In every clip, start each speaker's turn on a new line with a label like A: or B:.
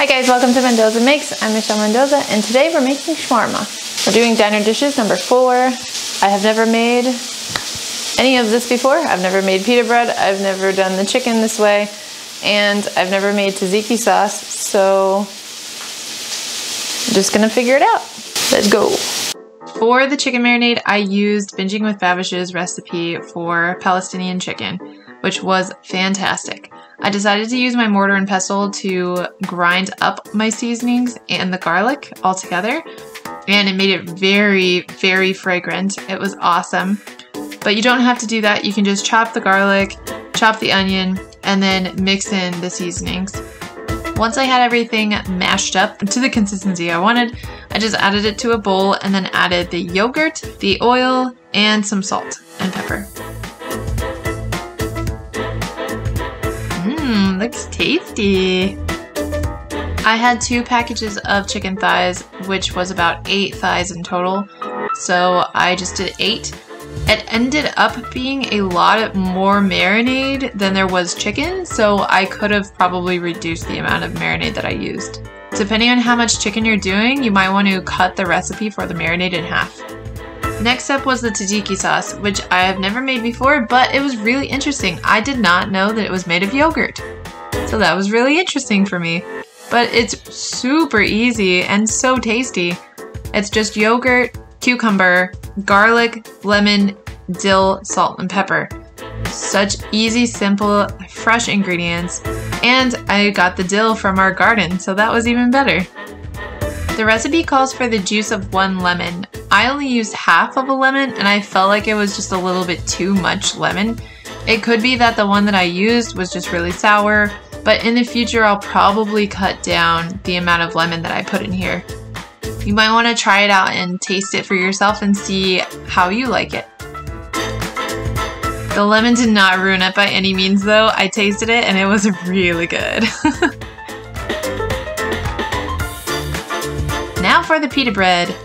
A: Hi guys, welcome to Mendoza Makes. I'm Michelle Mendoza, and today we're making shawarma. We're doing diner dishes number 4. I have never made any of this before. I've never made pita bread. I've never done the chicken this way, and I've never made tzatziki sauce, so I'm just gonna figure it out. Let's go. For the chicken marinade, I used Binging with Babish's recipe for Palestinian chicken, which was fantastic. I decided to use my mortar and pestle to grind up my seasonings and the garlic all together, and it made it very, very fragrant. It was awesome. But you don't have to do that. You can just chop the garlic, chop the onion, and then mix in the seasonings. Once I had everything mashed up to the consistency I wanted, I just added it to a bowl and then added the yogurt, the oil, and some salt and pepper. Looks tasty. I had 2 packages of chicken thighs, which was about 8 thighs in total, so I just did 8. It ended up being a lot more marinade than there was chicken, so I could have probably reduced the amount of marinade that I used. Depending on how much chicken you're doing, you might want to cut the recipe for the marinade in half. Next up was the Tatiki sauce, which I have never made before, but it was really interesting. I did not know that it was made of yogurt. So that was really interesting for me. But it's super easy and so tasty. It's just yogurt, cucumber, garlic, lemon, dill, salt, and pepper. Such easy, simple, fresh ingredients. And I got the dill from our garden, so that was even better. The recipe calls for the juice of 1 lemon. I only used half of a lemon, and I felt like it was just a little bit too much lemon. It could be that the one that I used was just really sour, but in the future I'll probably cut down the amount of lemon that I put in here. You might want to try it out and taste it for yourself and see how you like it. The lemon did not ruin it by any means though. I tasted it and it was really good. Now for the pita bread.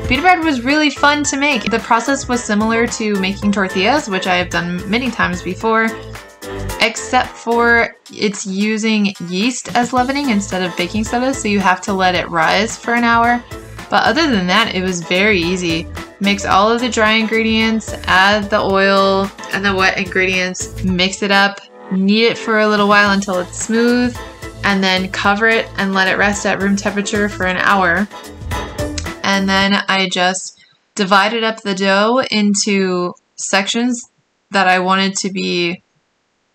A: Pita bread was really fun to make. The process was similar to making tortillas, which I have done many times before, except for it's using yeast as leavening instead of baking soda, so you have to let it rise for an hour. But other than that, it was very easy. Mix all of the dry ingredients, add the oil and the wet ingredients, mix it up, knead it for a little while until it's smooth, and then cover it and let it rest at room temperature for an hour. And then I just divided up the dough into sections that I wanted to be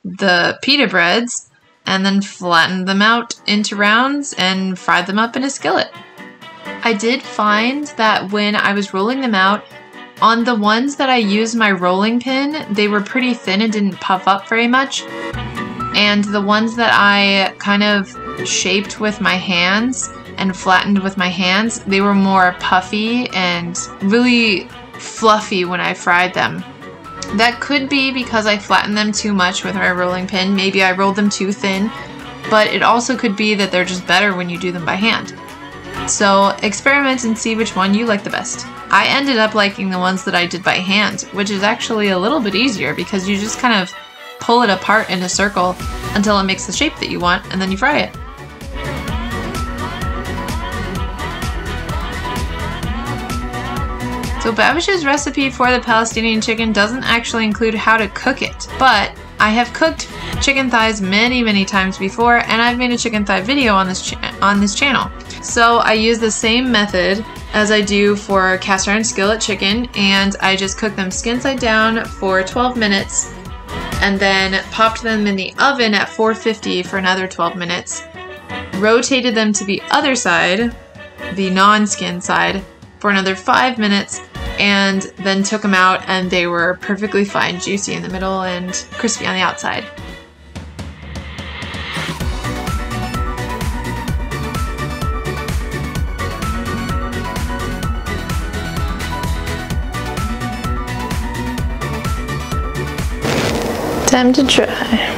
A: the pita breads, and then flattened them out into rounds and fried them up in a skillet. I did find that when I was rolling them out, on the ones that I used my rolling pin, they were pretty thin and didn't puff up very much. And the ones that I kind of shaped with my hands and flattened with my hands, they were more puffy and really fluffy when I fried them. That could be because I flattened them too much with my rolling pin. Maybe I rolled them too thin, but it also could be that they're just better when you do them by hand. So experiment and see which one you like the best. I ended up liking the ones that I did by hand, which is actually a little bit easier because you just kind of pull it apart in a circle until it makes the shape that you want, and then you fry it. So Babish's recipe for the Palestinian chicken doesn't actually include how to cook it, but I have cooked chicken thighs many times before, and I've made a chicken thigh video on this channel. So I use the same method as I do for cast iron skillet chicken, and I just cook them skin side down for 12 minutes and then popped them in the oven at 450 for another 12 minutes, rotated them to the other side, the non-skin side, for another 5 minutes, and then took them out, and they were perfectly fine, juicy in the middle and crispy on the outside. Time to try.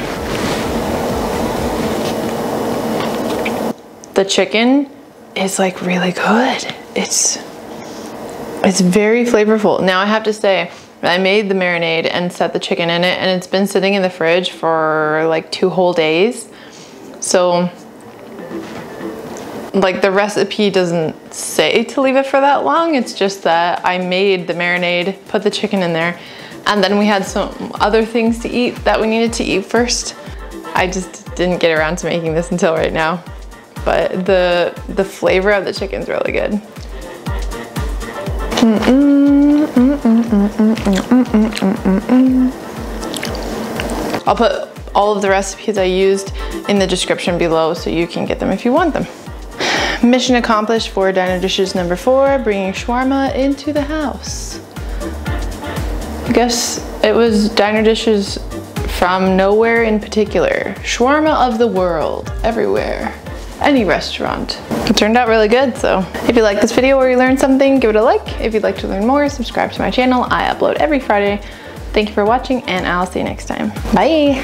A: The chicken is like really good. It's very flavorful. Now I have to say, I made the marinade and set the chicken in it, and it's been sitting in the fridge for like 2 whole days. So
B: Like the recipe doesn't say to leave it for that long. It's just that I made the marinade, put the chicken in there, and then we had some other things to eat that we needed to eat first. I just didn't get around to making this until right now. But the flavor of the chicken's really good. I'll put all of the recipes I used in the description below so you can get them if you want them. Mission accomplished for diner dishes number 4, bringing shawarma into the house. I guess it was diner dishes from nowhere in particular. Shawarma of the world, everywhere, any restaurant. It turned out really good, so if you like this video or you learned something, give it a like. If you'd like to learn more, subscribe to my channel. I upload every Friday. Thank you for watching, and I'll see you next time. Bye.